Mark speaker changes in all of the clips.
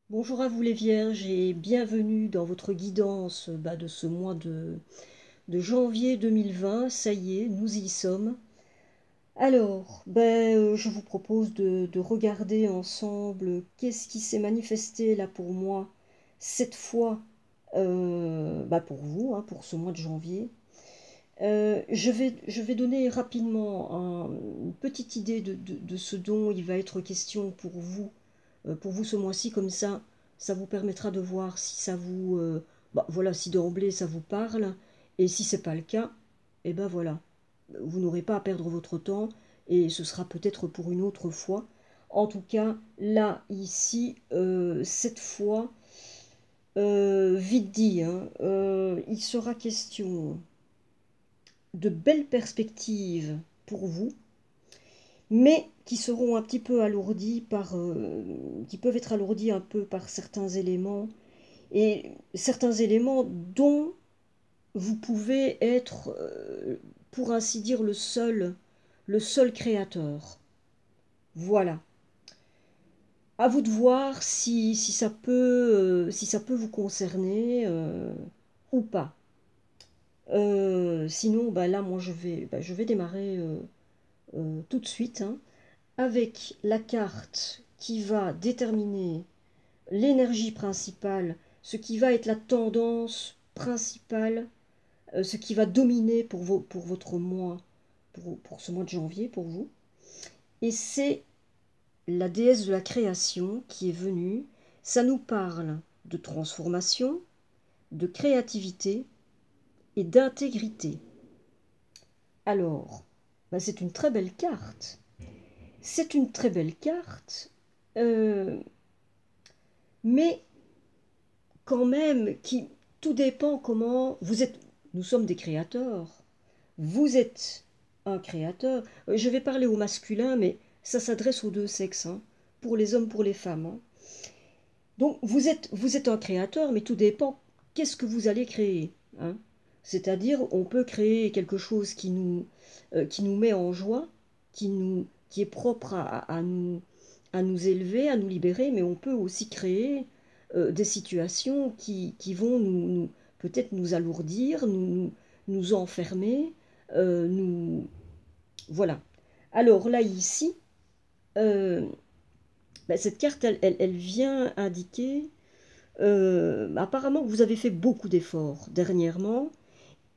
Speaker 1: Bonjour à vous les Vierges et bienvenue dans votre guidance de ce mois de janvier 2020. Ça y est, nous y sommes. Alors, je vous propose de regarder ensemble qu'est-ce qui s'est manifesté là pour moi cette fois pour vous, hein, pour ce mois de janvier. Je vais donner rapidement une petite idée de ce dont il va être question pour vous ce mois-ci, comme ça vous permettra de voir si ça vous, voilà, si d'emblée ça vous parle, et si c'est pas le cas, et ben voilà, vous n'aurez pas à perdre votre temps, et ce sera peut-être pour une autre fois. En tout cas, là, ici, cette fois, vite dit, hein, il sera question de belles perspectives pour vous, mais qui seront un petit peu alourdis qui peuvent être alourdis un peu par certains éléments, et certains éléments dont vous pouvez être, pour ainsi dire, le seul créateur. Voilà. À vous de voir si ça peut vous concerner ou pas. Sinon, là, moi, je vais démarrer tout de suite, hein, avec la carte qui va déterminer l'énergie principale, ce qui va être la tendance principale, ce qui va dominer pour votre mois, pour ce mois de janvier, pour vous. Et c'est la déesse de la création qui est venue. Ça nous parle de transformation, de créativité et d'intégrité. Alors, c'est une très belle carte. C'est une très belle carte, euh, mais quand même, tout dépend comment vous êtes. Nous sommes des créateurs. Vous êtes un créateur. Je vais parler au masculin, mais ça s'adresse aux deux sexes, hein, pour les hommes, pour les femmes, hein. Donc vous êtes un créateur, mais tout dépend qu'est-ce que vous allez créer, hein. C'est-à-dire, on peut créer quelque chose qui nous met en joie, qui est propre à nous élever, à nous libérer, mais on peut aussi créer des situations qui vont peut-être nous alourdir, nous enfermer, nous... Voilà. Alors là, ici, euh, cette carte, elle vient indiquer, apparemment, que vous avez fait beaucoup d'efforts dernièrement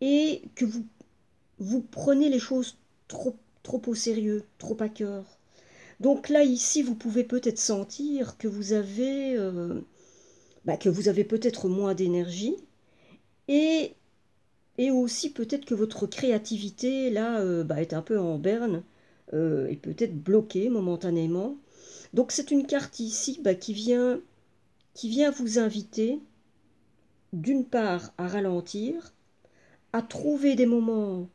Speaker 1: et que vous prenez les choses trop au sérieux, trop à cœur. Donc là, ici, vous pouvez peut-être sentir que vous avez peut-être moins d'énergie et, et aussi peut-être que votre créativité, là, est un peu en berne et peut-être bloquée momentanément. Donc c'est une carte ici qui vient vous inviter, d'une part, à ralentir, à trouver des moments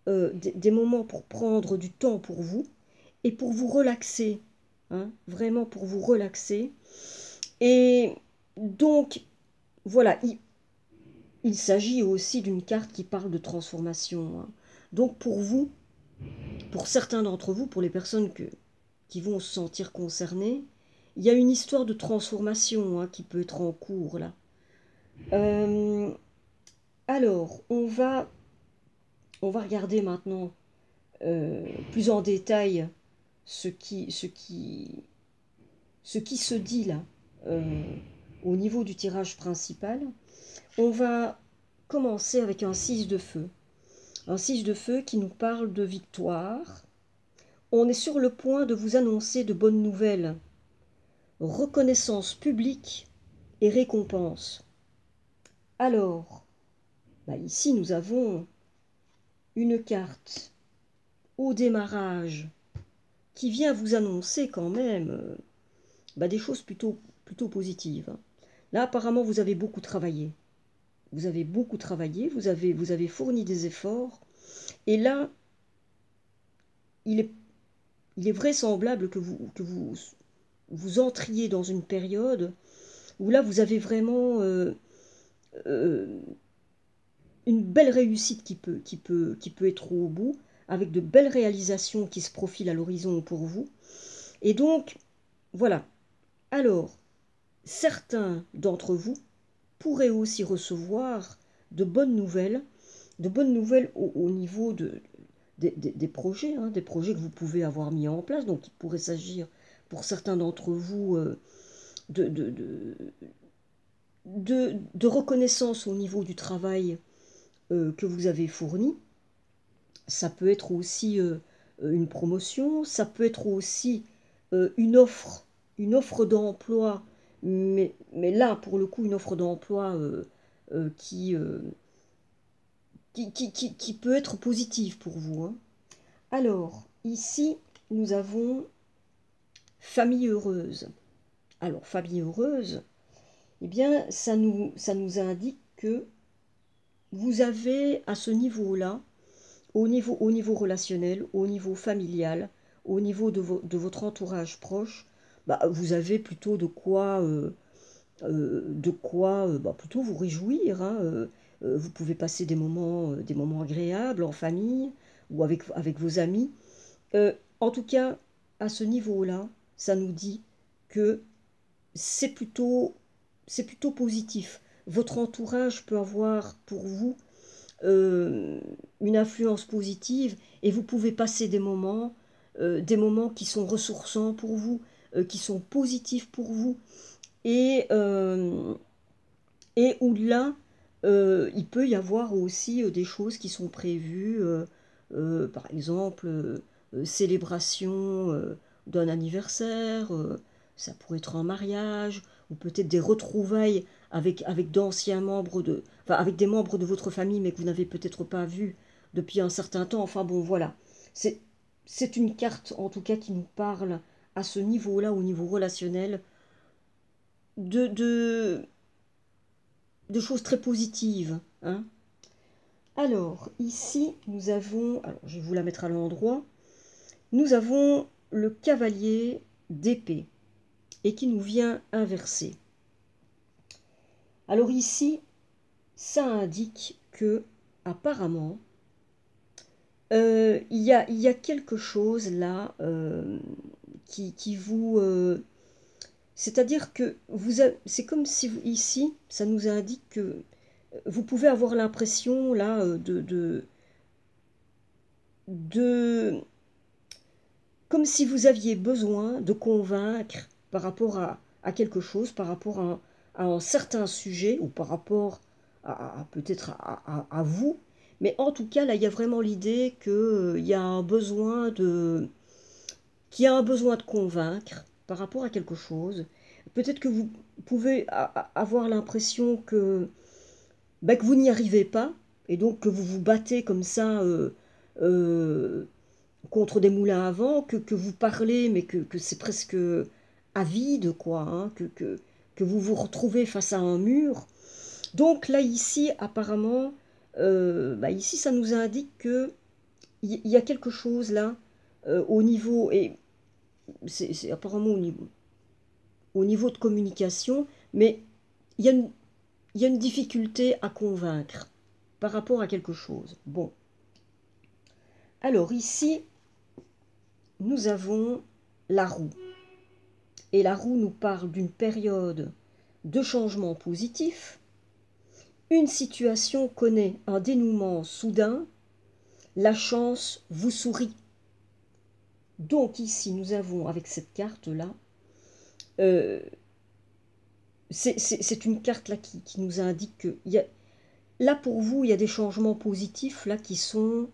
Speaker 1: pour prendre du temps pour vous et pour vous relaxer, hein, vraiment pour vous relaxer. Et donc, voilà, il s'agit aussi d'une carte qui parle de transformation, hein. Donc pour vous, pour certains d'entre vous, pour les personnes qui vont se sentir concernées, il y a une histoire de transformation, hein, qui peut être en cours là. Euh, alors, on va regarder maintenant plus en détail ce qui, ce qui, ce qui se dit là euh, au niveau du tirage principal. On va commencer avec un 6 de feu. Un 6 de feu qui nous parle de victoire. On est sur le point de vous annoncer de bonnes nouvelles. Reconnaissance publique et récompense. Alors, ici nous avons une carte au démarrage qui vient vous annoncer quand même des choses plutôt positives, hein. Là, apparemment, vous avez beaucoup travaillé. Vous avez beaucoup travaillé, vous avez fourni des efforts. Et là, il est, il est vraisemblable que vous entriez dans une période où là, vous avez vraiment euh, une belle réussite qui peut être au bout, avec de belles réalisations qui se profilent à l'horizon pour vous. Et donc, voilà. Alors, certains d'entre vous pourraient aussi recevoir de bonnes nouvelles au niveau des projets, hein, des projets que vous pouvez avoir mis en place. Donc il pourrait s'agir pour certains d'entre vous de, de, de, de reconnaissance au niveau du travail que vous avez fourni. Ça peut être aussi une promotion, ça peut être aussi une offre d'emploi, mais là, pour le coup, une offre d'emploi euh, qui, euh, qui peut être positive pour vous, hein. Alors, ici, nous avons famille heureuse. Alors, famille heureuse, eh bien, ça nous indique que vous avez à ce niveau-là, au niveau relationnel, au niveau familial, au niveau de votre entourage proche, bah, vous avez plutôt de quoi bah, plutôt vous réjouir, hein. Vous pouvez passer des moments agréables en famille ou avec vos amis. En tout cas, à ce niveau-là, ça nous dit que c'est plutôt, c'est plutôt positif. Votre entourage peut avoir pour vous euh, une influence positive et vous pouvez passer des moments qui sont ressourçants pour vous, qui sont positifs pour vous et, euh, et où là, il peut y avoir aussi des choses qui sont prévues, par exemple, célébration d'un anniversaire, ça pourrait être un mariage, ou peut-être des retrouvailles avec d'anciens membres enfin, avec des membres de votre famille, mais que vous n'avez peut-être pas vus depuis un certain temps. Enfin bon, voilà. C'est, c'est une carte, en tout cas, qui nous parle à ce niveau-là, au niveau relationnel, de, de, de choses très positives, hein. Alors, ici, nous avons, alors je vais vous la mettre à l'endroit, nous avons le cavalier d'épée et qui nous vient inversé. Alors ici, ça indique que, apparemment, il y a quelque chose là qui vous... c'est-à-dire que c'est comme si ici, ça nous indique que vous pouvez avoir l'impression là de comme si vous aviez besoin de convaincre par rapport à quelque chose, par rapport à un certain sujet ou par rapport peut-être à vous. Mais en tout cas, là, il y a vraiment l'idée qu'il y a un besoin qu'il y a un besoin de convaincre par rapport à quelque chose. Peut-être que vous pouvez avoir l'impression que vous n'y arrivez pas, et donc que vous vous battez comme ça euh, contre des moulins à vent, que vous parlez, mais que c'est presque avide, quoi, hein, que vous vous retrouvez face à un mur. Donc là, ici, apparemment, ici, ça nous indique que il y a quelque chose là, au niveau, et c'est apparemment au niveau de communication, mais il y a une, il y a une difficulté à convaincre par rapport à quelque chose. Bon. Alors ici, nous avons la roue. Et la roue nous parle d'une période de changement positif. Une situation connaît un dénouement soudain. La chance vous sourit. Donc ici, nous avons avec cette carte-là, euh, c'est une carte là qui nous indique que là pour vous, il y a des changements positifs là qui sont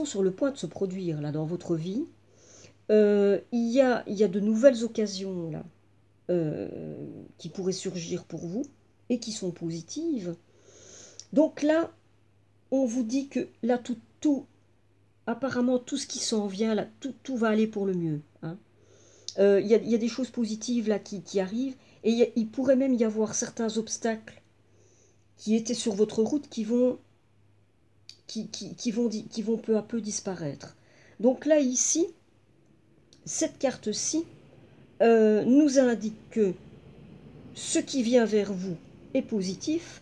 Speaker 1: sur le point de se produire là dans votre vie. Il y a de nouvelles occasions là qui pourraient surgir pour vous et qui sont positives. Donc là, on vous dit que là, apparemment, tout ce qui s'en vient, là, tout va aller pour le mieux, hein. Y a des choses positives là qui arrivent et il pourrait même y avoir certains obstacles qui étaient sur votre route qui vont peu à peu disparaître. Donc là, ici, cette carte-ci nous indique que ce qui vient vers vous est positif.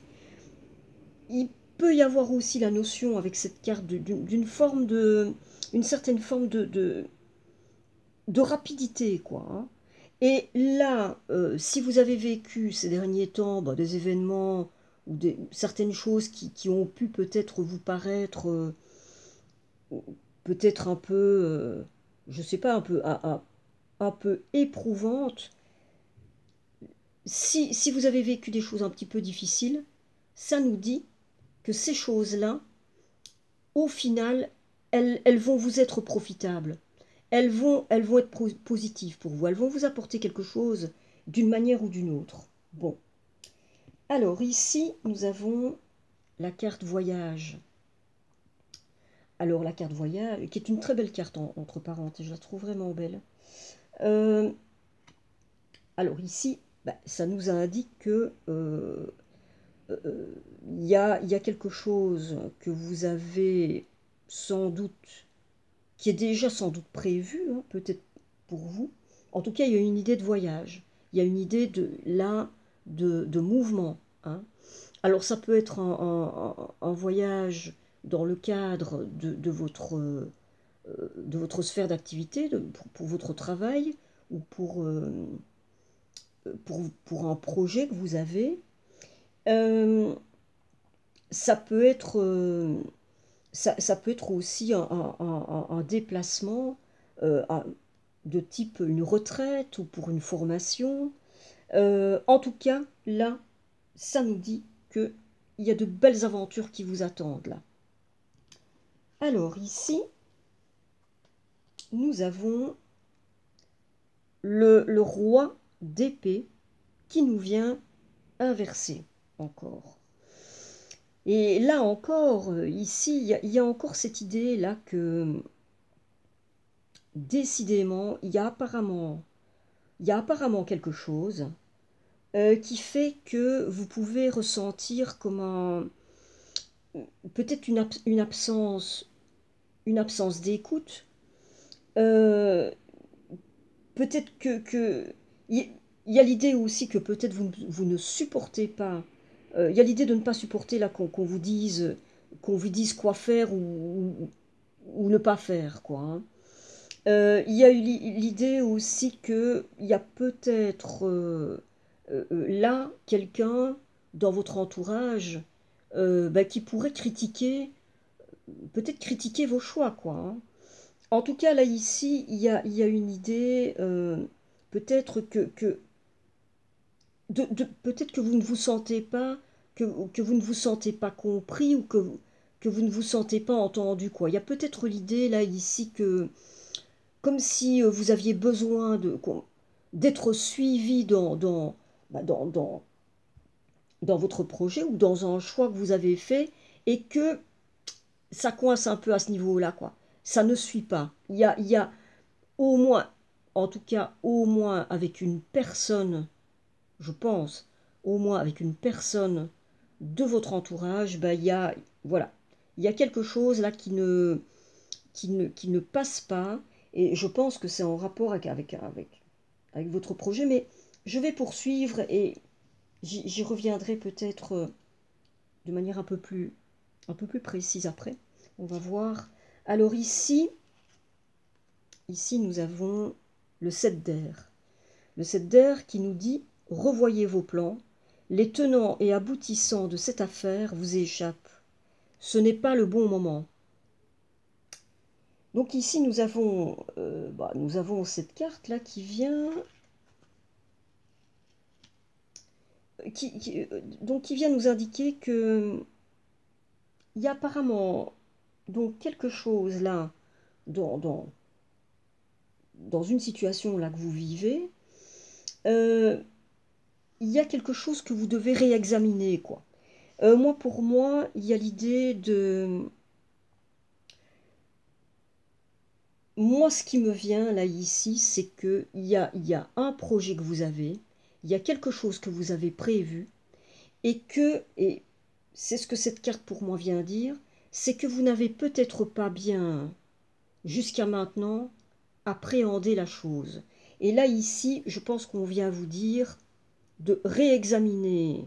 Speaker 1: Il peut y avoir aussi la notion avec cette carte une certaine forme de rapidité, quoi, hein. Et là, si vous avez vécu ces derniers temps des événements ou certaines choses qui ont pu peut-être vous paraître peut-être un peu, je sais pas, un peu éprouvantes, si vous avez vécu des choses un petit peu difficiles, ça nous dit que ces choses-là, au final, elles vont vous être profitables. Elles vont être positives pour vous. Elles vont vous apporter quelque chose d'une manière ou d'une autre. Bon. Alors ici, nous avons la carte voyage. Alors la carte voyage, qui est une très belle carte entre parenthèses, je la trouve vraiment belle. Euh, alors ici, ça nous indique que il y a quelque chose que vous avez sans doute, qui est déjà sans doute prévu, hein, peut-être pour vous. En tout cas, il y a une idée de voyage. Il y a une idée de mouvement. Hein. Alors, ça peut être un voyage dans le cadre de votre sphère d'activité, pour votre travail, ou pour un projet que vous avez. Euh, ça peut être, ça peut être aussi un déplacement de type une retraite ou pour une formation. En tout cas, là, ça nous dit qu'il y a de belles aventures qui vous attendent là. Alors ici, nous avons le roi d'épée qui nous vient inversé encore. Et là encore, ici, il y a encore cette idée-là que décidément, il y a apparemment quelque chose qui fait que vous pouvez ressentir comme peut-être une absence d'écoute. Euh, peut-être il y a l'idée aussi que peut-être vous ne supportez pas. Il y a l'idée de ne pas supporter là qu'on vous dise quoi faire ou ne pas faire quoi. Hein. Il y a eu l'idée aussi qu'il y a peut-être là quelqu'un dans votre entourage qui pourrait peut-être critiquer vos choix, quoi. Hein. En tout cas, là, ici, il y a une idée, peut-être peut-être que vous ne vous sentez pas, que vous ne vous sentez pas compris ou que vous ne vous sentez pas entendu, quoi. Il y a peut-être l'idée, là, ici, que comme si vous aviez besoin d'être suivi dans votre projet ou dans un choix que vous avez fait et que ça coince un peu à ce niveau-là, quoi. Ça ne suit pas. Il y a au moins, en tout cas, au moins avec une personne, je pense, au moins avec une personne de votre entourage, voilà, il y a quelque chose là qui ne passe pas. Et je pense que c'est en rapport avec votre projet, mais je vais poursuivre et j'y reviendrai peut-être de manière un peu plus précise après. On va voir. Alors ici nous avons le 7 d'air. Le 7 d'air qui nous dit « Revoyez vos plans, les tenants et aboutissants de cette affaire vous échappent. Ce n'est pas le bon moment. » Donc ici nous avons cette carte-là qui vient donc qui vient nous indiquer que il y a apparemment donc quelque chose là dans, dans, dans une situation là que vous vivez, euh, il y a quelque chose que vous devez réexaminer quoi. Pour moi, il y a l'idée de moi ce qui me vient là ici, c'est que il y a un projet que vous avez, il y a quelque chose que vous avez prévu et c'est ce que cette carte pour moi vient dire, c'est que vous n'avez peut-être pas bien, jusqu'à maintenant, appréhendé la chose. Et là, ici, je pense qu'on vient vous dire de réexaminer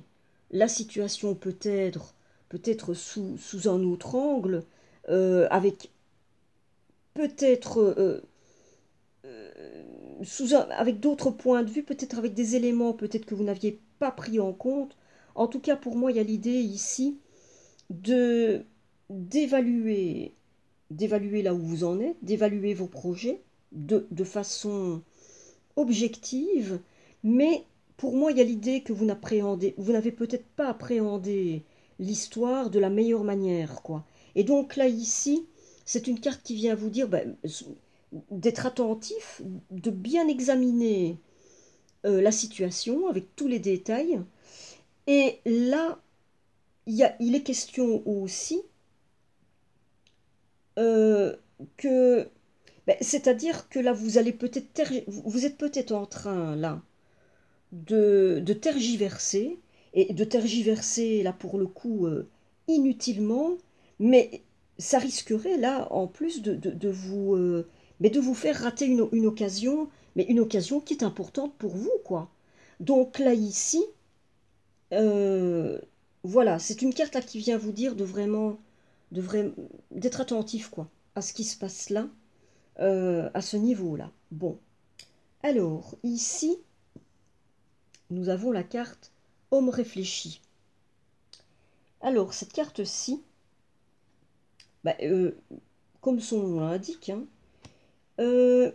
Speaker 1: la situation peut-être sous un autre angle, avec peut-être avec d'autres points de vue, peut-être avec des éléments, peut-être que vous n'aviez pas pris en compte. En tout cas, pour moi, il y a l'idée ici de d'évaluer d'évaluer là où vous en êtes, d'évaluer vos projets de façon objective, mais pour moi, il y a l'idée que vous n'avez peut-être pas appréhendé l'histoire de la meilleure manière, quoi. Et donc là, ici, c'est une carte qui vient vous dire d'être attentif, de bien examiner la situation avec tous les détails. Et là, il est question aussi euh, que, c'est-à-dire que là, vous allez vous êtes peut-être en train, là, de tergiverser, et de tergiverser, là, pour le coup, inutilement, mais ça risquerait, là, en plus, de vous faire rater une occasion qui est importante pour vous, quoi. Donc là, ici, euh, voilà, c'est une carte là qui vient vous dire de vrai, d'être attentif, quoi, à ce qui se passe là, à ce niveau-là. Bon, alors, ici, nous avons la carte Homme réfléchi. Alors, cette carte-ci, bah, comme son nom l'indique, hein, euh,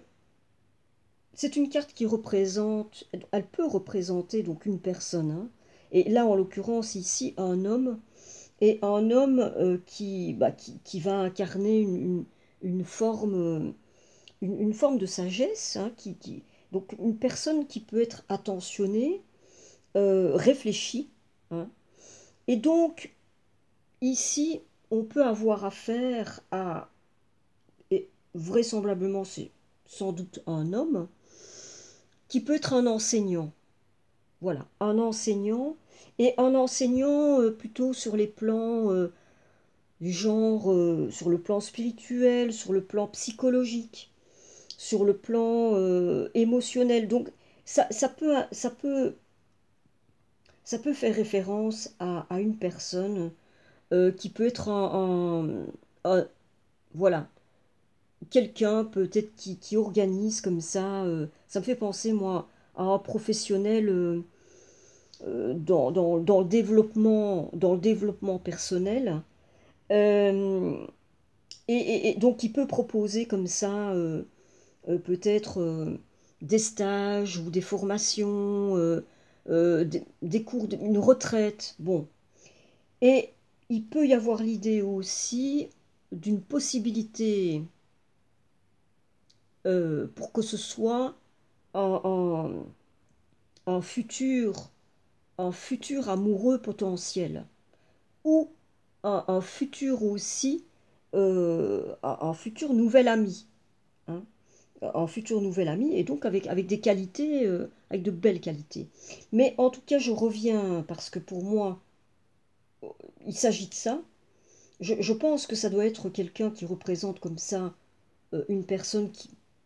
Speaker 1: c'est une carte qui représente, elle peut représenter donc une personne, hein, et là, en l'occurrence, ici, un homme, et un homme qui va incarner une forme, une forme de sagesse, hein, donc une personne qui peut être attentionnée, réfléchie, hein. Et donc, ici, on peut avoir affaire à, et vraisemblablement c'est sans doute un homme, qui peut être un enseignant. Voilà, et un enseignant plutôt sur les plans du genre, sur le plan spirituel, sur le plan psychologique, sur le plan émotionnel. Donc, ça peut faire référence à une personne qui peut être voilà, quelqu'un peut-être qui organise comme ça. Ça me fait penser, moi, à un professionnel dans le développement personnel. Euh, et donc, il peut proposer comme ça, peut-être des stages ou des formations, des cours, une retraite. Bon. Et il peut y avoir l'idée aussi d'une possibilité pour que ce soit un, un futur, un futur amoureux potentiel ou un futur aussi, un futur nouvel ami, hein, un futur nouvel ami et donc avec des qualités, avec de belles qualités. Mais en tout cas, je reviens parce que pour moi, il s'agit de ça. Je pense que ça doit être quelqu'un qui représente comme ça une personne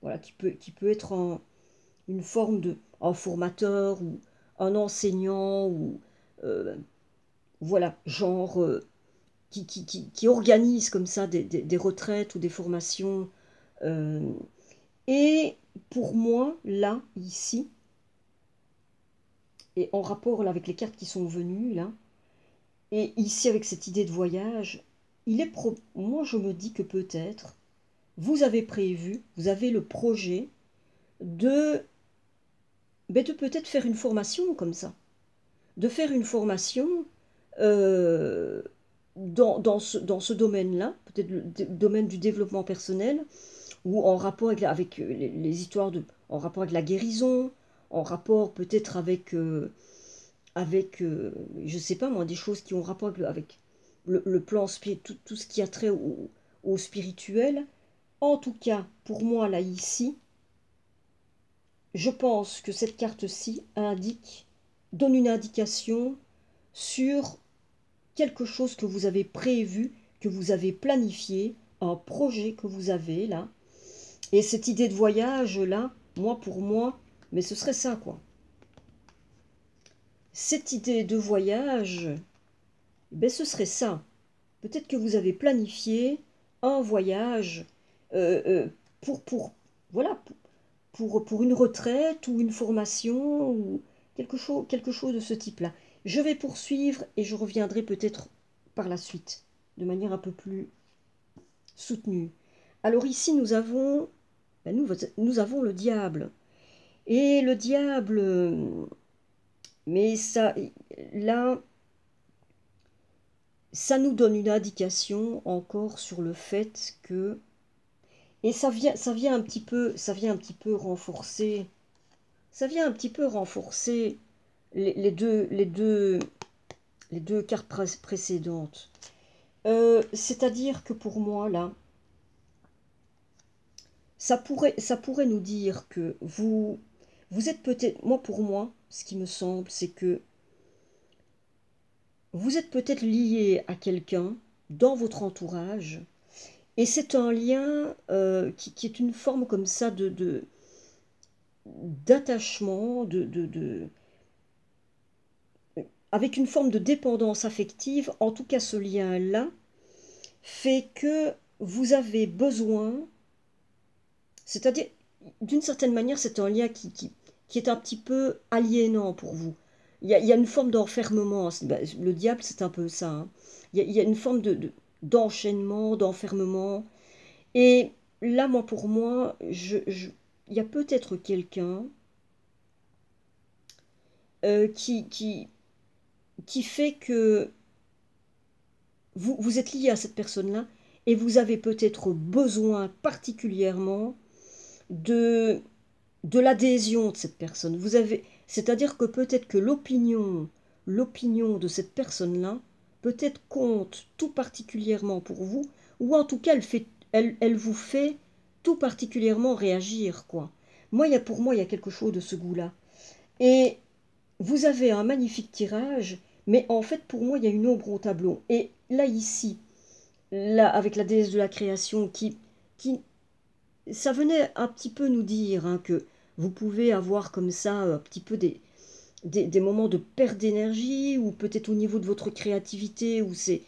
Speaker 1: voilà, qui peut être une forme de un formateur ou un enseignant ou euh, voilà, genre qui organise comme ça des retraites ou des formations. euh, et pour moi, là, ici, et en rapport là, avec les cartes qui sont venues, là, et ici avec cette idée de voyage, moi je me dis que peut-être vous avez le projet de, de peut-être faire une formation comme ça, de faire une formation euh, dans ce domaine-là, peut-être le domaine du développement personnel, ou en rapport avec les histoires en rapport avec la guérison, en rapport peut-être avec je sais pas moi, des choses qui ont rapport avec le plan spirituel, tout ce qui a trait au spirituel. En tout cas, pour moi, là, ici, je pense que cette carte-ci donne une indication sur quelque chose que vous avez prévu, que vous avez planifié, un projet que vous avez là. Et cette idée de voyage là, pour moi, mais ce serait ça quoi. Cette idée de voyage, ce serait ça. Peut-être que vous avez planifié un voyage euh, euh, pour voilà, pour une retraite ou une formation ou quelque chose de ce type-là. Je vais poursuivre et je reviendrai peut-être par la suite, de manière un peu plus soutenue. Alors ici, nous avons le diable. Et le diable, mais ça, là, ça nous donne une indication encore sur le fait que, et ça vient un petit peu renforcer les deux cartes précédentes. C'est-à-dire que pour moi, là, ça pourrait nous dire que vous êtes peut-être, pour moi, ce qui me semble, c'est que vous êtes peut-être lié à quelqu'un dans votre entourage, et c'est un lien qui est une forme comme ça d'attachement, avec une forme de dépendance affective. En tout cas, ce lien-là fait que vous avez besoin, c'est-à-dire, d'une certaine manière, c'est un lien qui est un petit peu aliénant pour vous. Il y a une forme d'enfermement. Le diable, c'est un peu ça, hein. Il y a une forme d'enchaînement, d'enfermement. Et là, pour moi, il y a peut-être quelqu'un qui fait que vous êtes lié à cette personne-là et vous avez peut-être besoin particulièrement de, de l'adhésion de cette personne. C'est-à-dire que peut-être que l'opinion de cette personne-là, peut-être compte tout particulièrement pour vous, ou en tout cas elle vous fait tout particulièrement réagir, quoi. Pour moi, il y a quelque chose de ce goût-là. Et vous avez un magnifique tirage, mais en fait, pour moi, il y a une ombre au tableau. Et là, ici, là, avec la déesse de la création, qui ça venait un petit peu nous dire, hein, que vous pouvez avoir comme ça un petit peu des moments de perte d'énergie, ou peut-être au niveau de votre créativité, où c'est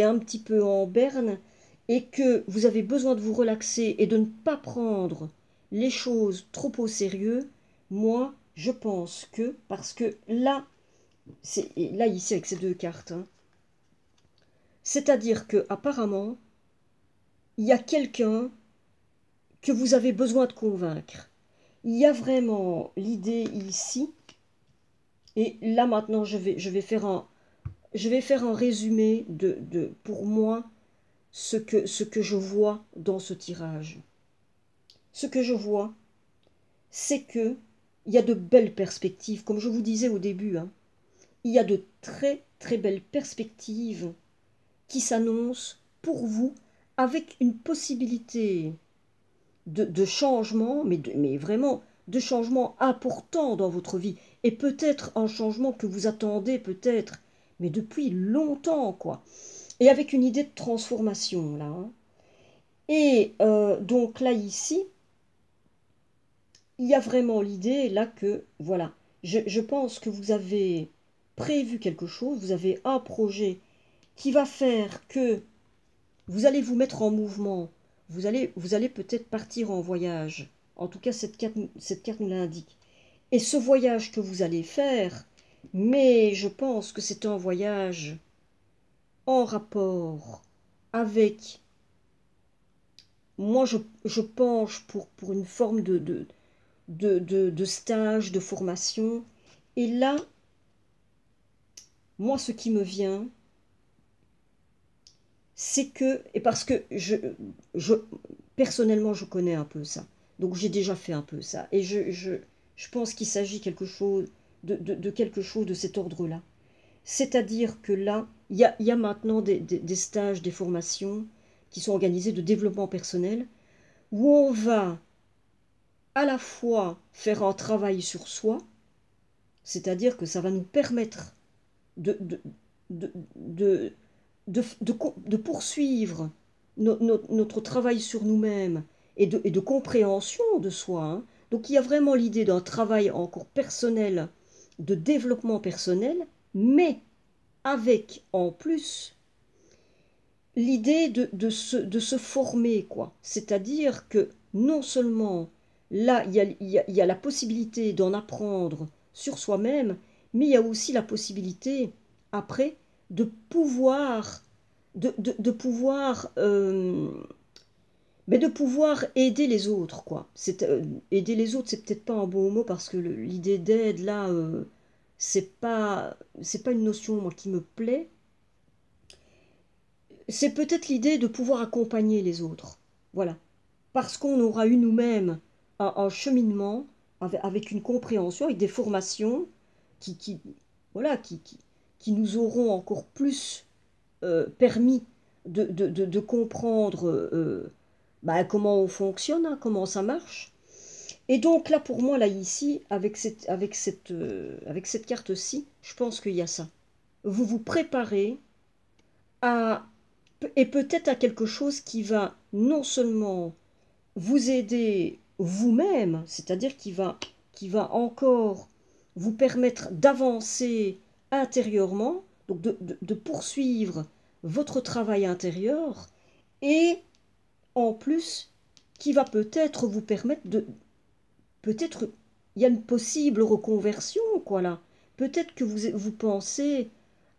Speaker 1: un petit peu en berne, et que vous avez besoin de vous relaxer et de ne pas prendre les choses trop au sérieux. Moi, je pense que, parce que là, là ici avec ces deux cartes, hein, c'est-à-dire que apparemment, il y a quelqu'un que vous avez besoin de convaincre. Il y a vraiment l'idée ici, et là maintenant je vais faire un résumé pour moi, ce que je vois dans ce tirage. Ce que je vois, c'est que il y a de belles perspectives, comme je vous disais au début, hein. Il y a de très très belles perspectives qui s'annoncent pour vous, avec une possibilité de changement, mais vraiment de changement important dans votre vie. Et peut-être un changement que vous attendez, peut-être, mais depuis longtemps, quoi. Et avec une idée de transformation, là, hein. Et donc là, ici, il y a vraiment l'idée, là, que, voilà, je pense que vous avez prévu quelque chose, vous avez un projet qui va faire que vous allez vous mettre en mouvement, vous allez peut-être partir en voyage. En tout cas, cette carte nous l'indique. Et ce voyage que vous allez faire, mais je pense que c'est un voyage en rapport avec... Moi, je penche pour une forme de stage, de formation. Et là, moi, ce qui me vient, c'est que, et parce que personnellement, je connais un peu ça. Donc, j'ai déjà fait un peu ça. Et je pense qu'il s'agit de quelque chose de cet ordre-là. C'est-à-dire que là, il y a maintenant des stages, des formations qui sont organisés de développement personnel, où on va à la fois faire un travail sur soi, c'est-à-dire que ça va nous permettre de, de, de, de, de poursuivre notre travail sur nous-mêmes et de compréhension de soi, hein. Donc il y a vraiment l'idée d'un travail encore personnel, de développement personnel, mais avec en plus l'idée de se former, quoi. C'est-à-dire que non seulement là, il y a la possibilité d'en apprendre sur soi-même, mais il y a aussi la possibilité, après, de pouvoir, de pouvoir, mais de pouvoir aider les autres, quoi. Aider les autres, c'est peut-être pas un bon mot parce que l'idée d'aide, là, c'est pas une notion, moi, qui me plaît. C'est peut-être l'idée de pouvoir accompagner les autres. Voilà. Parce qu'on aura eu nous-mêmes un cheminement avec une compréhension, avec des formations qui, voilà, qui nous auront encore plus permis de comprendre bah, comment on fonctionne, hein, comment ça marche. Et donc là, pour moi, là, ici, avec cette carte-ci, je pense qu'il y a ça. Vous vous préparez à, et peut-être à quelque chose qui va non seulement vous aider vous-même, c'est-à-dire qui va encore vous permettre d'avancer intérieurement, donc de poursuivre votre travail intérieur, et en plus, qui va peut-être vous permettre de... Peut-être il y a une possible reconversion, quoi là. Peut-être que vous pensez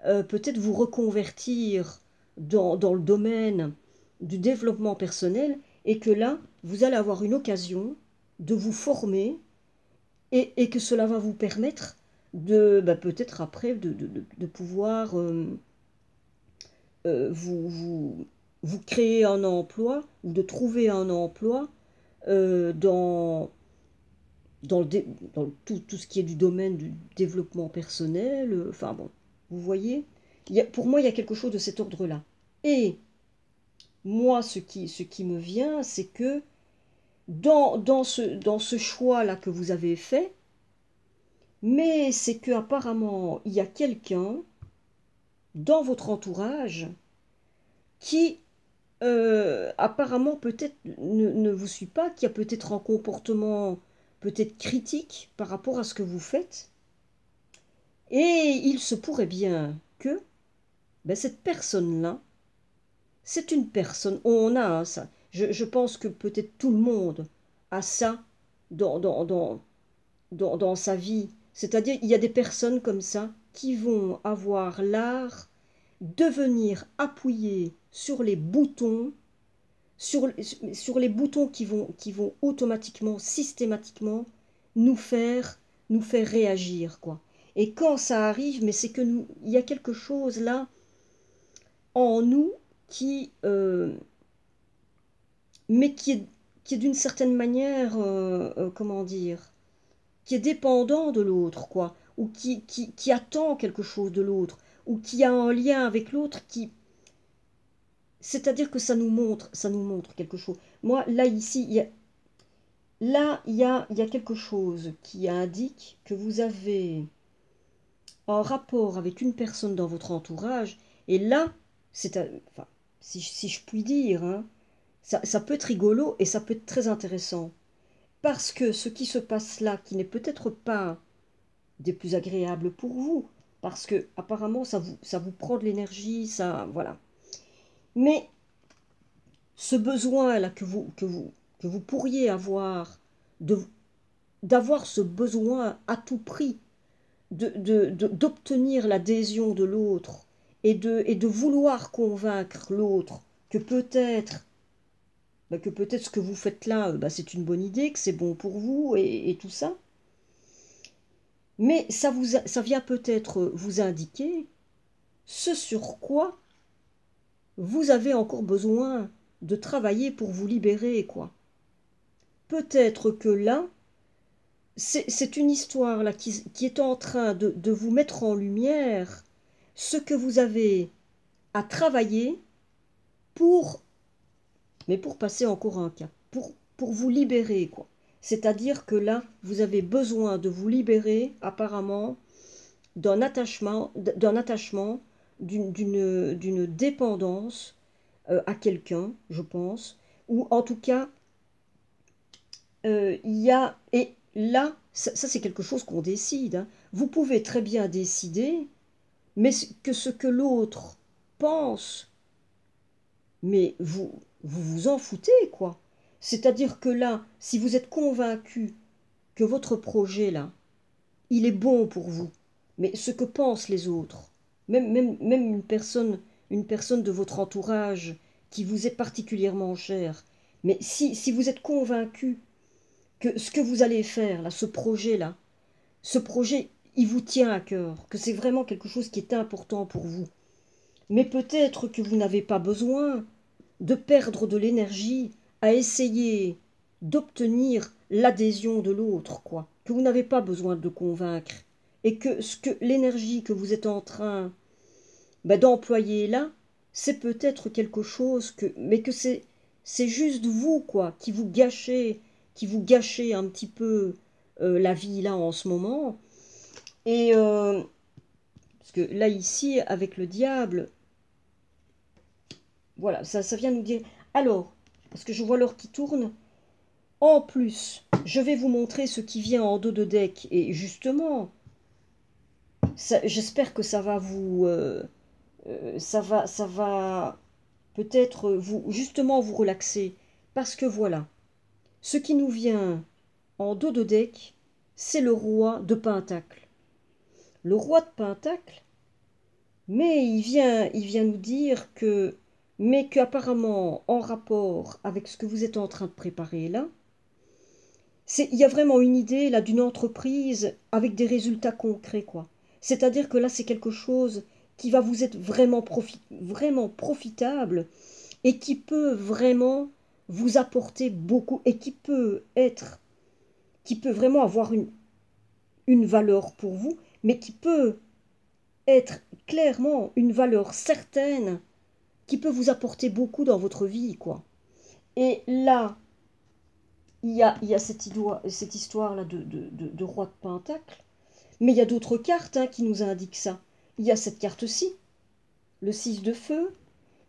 Speaker 1: peut-être vous reconvertir dans le domaine du développement personnel et que là, vous allez avoir une occasion de vous former et que cela va vous permettre de bah, peut-être après de pouvoir vous créer un emploi ou de trouver un emploi euh, dans, dans, le dans tout ce qui est du domaine du développement personnel. Enfin bon, vous voyez, pour moi, il y a quelque chose de cet ordre-là. Et moi, ce qui me vient, c'est que dans ce choix-là que vous avez fait, mais c'est que apparemment il y a quelqu'un dans votre entourage qui apparemment peut-être ne vous suit pas, qui a peut-être un comportement peut-être critique par rapport à ce que vous faites. Et il se pourrait bien que ben, cette personne-là, c'est une personne, on a hein, ça, je pense que peut-être tout le monde a ça dans, dans, dans, dans sa vie. C'est-à-dire, il y a des personnes comme ça qui vont avoir l'art de venir appuyer sur les boutons, sur les boutons qui vont automatiquement, systématiquement nous faire réagir, quoi. Et quand ça arrive, mais c'est que nous, il y a quelque chose là en nous qui, mais qui est d'une certaine manière, comment dire, qui est dépendant de l'autre, quoi, ou qui attend quelque chose de l'autre, ou qui a un lien avec l'autre, qui, c'est-à-dire que ça nous montre quelque chose. Moi, là, ici, il y a quelque chose qui indique que vous avez un rapport avec une personne dans votre entourage, et là, enfin, si je puis dire, hein, ça peut être rigolo et ça peut être très intéressant. Parce que ce qui se passe là, qui n'est peut-être pas des plus agréables pour vous, parce que apparemment ça vous prend de l'énergie, ça, voilà. Mais ce besoin-là que vous pourriez avoir, de, d'avoir ce besoin à tout prix, d'obtenir l'adhésion de l'autre et de vouloir convaincre l'autre que peut-être bah, que peut-être ce que vous faites là, bah, c'est une bonne idée, que c'est bon pour vous et tout ça. Mais ça vient peut-être vous indiquer ce sur quoi vous avez encore besoin de travailler pour vous libérer, quoi. Peut-être que là, c'est une histoire là qui est en train de vous mettre en lumière ce que vous avez à travailler pour, mais pour passer encore un cap, pour vous libérer, quoi. C'est-à-dire que là, vous avez besoin de vous libérer, apparemment, d'un attachement, d'une dépendance à quelqu'un, je pense, ou en tout cas, il y a, et là, ça c'est quelque chose qu'on décide, hein. Vous pouvez très bien décider, mais que ce que l'autre pense, mais vous vous en foutez, quoi. C'est-à-dire que là, si vous êtes convaincu que votre projet, là, il est bon pour vous, mais ce que pensent les autres, même une personne de votre entourage qui vous est particulièrement chère, mais si vous êtes convaincu que ce que vous allez faire, là, ce projet, il vous tient à cœur, que c'est vraiment quelque chose qui est important pour vous, mais peut-être que vous n'avez pas besoin de perdre de l'énergie à essayer d'obtenir l'adhésion de l'autre, quoi, que vous n'avez pas besoin de convaincre, et que l'énergie que vous êtes en train d'employer là, c'est peut-être quelque chose mais que c'est juste vous, quoi, qui vous gâchez un petit peu la vie là en ce moment. Et parce que là ici avec le diable, voilà, ça vient nous dire. Alors, parce que je vois l'heure qui tourne. En plus, je vais vous montrer ce qui vient en dos de deck. Et justement, j'espère que ça va ça va peut-être justement vous relaxer. Parce que voilà, ce qui nous vient en dos de deck, c'est le roi de Pentacle. Le roi de Pentacle, mais il vient nous dire que, mais qu'apparemment, en rapport avec ce que vous êtes en train de préparer là, il y a vraiment une idée là d'une entreprise avec des résultats concrets, quoi. C'est-à-dire que là, c'est quelque chose qui va vous être vraiment profitable et qui peut vraiment vous apporter beaucoup et qui peut vraiment avoir une valeur pour vous, mais qui peut être clairement une valeur certaine qui peut vous apporter beaucoup dans votre vie, quoi. Et là, il y a cette histoire-là de roi de Pentacle, mais il y a d'autres cartes qui nous indiquent ça. Il y a cette carte-ci, le 6 de feu,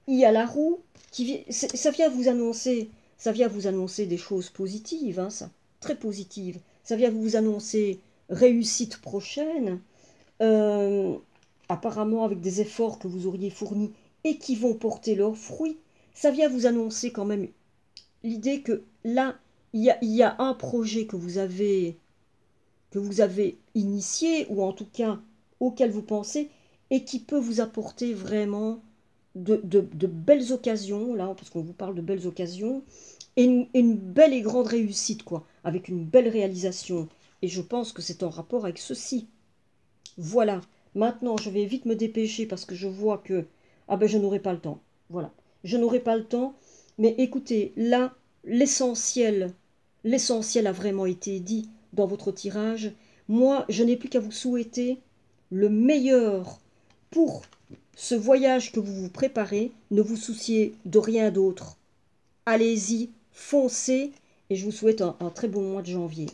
Speaker 1: il y a la roue, ça vient vous annoncer des choses positives, ça, très positives. Ça vient vous annoncer réussite prochaine, euh, apparemment avec des efforts que vous auriez fournis et qui vont porter leurs fruits. Ça vient vous annoncer quand même l'idée que là, il y a un projet que vous avez initié, ou en tout cas auquel vous pensez, et qui peut vous apporter vraiment de belles occasions, là, parce qu'on vous parle de belles occasions, et une belle et grande réussite, quoi, avec une belle réalisation. Et je pense que c'est en rapport avec ceci. Voilà. Maintenant, je vais vite me dépêcher parce que je vois que... Ah ben, je n'aurai pas le temps. Voilà. Je n'aurai pas le temps. Mais écoutez, là, l'essentiel a vraiment été dit dans votre tirage. Moi, je n'ai plus qu'à vous souhaiter le meilleur pour ce voyage que vous vous préparez. Ne vous souciez de rien d'autre. Allez-y, foncez, et je vous souhaite un très bon mois de janvier.